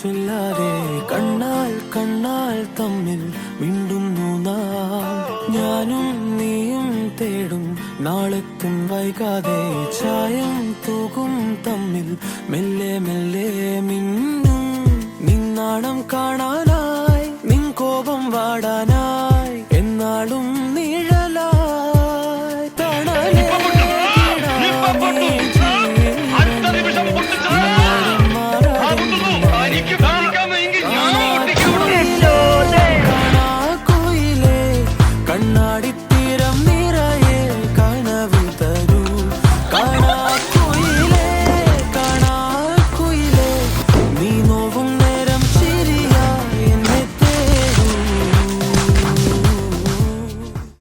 ചൊല്ലാതെ കണ്ണാൽ കണ്ണാൽ തമ്മിൽ മിണ്ടുന്നു നാം. ഞാനും നീയും തേടും നാളെത്തും വൈകാതെ ചായം തൂകും തമ്മിൽ മെല്ലെ മെല്ലെ മിന്നും. നിന്നാണം കാണാനായി നിൻ കോപം വാടാനായി എന്നാളും നിഴലായി തണലേ കണ്ണാടി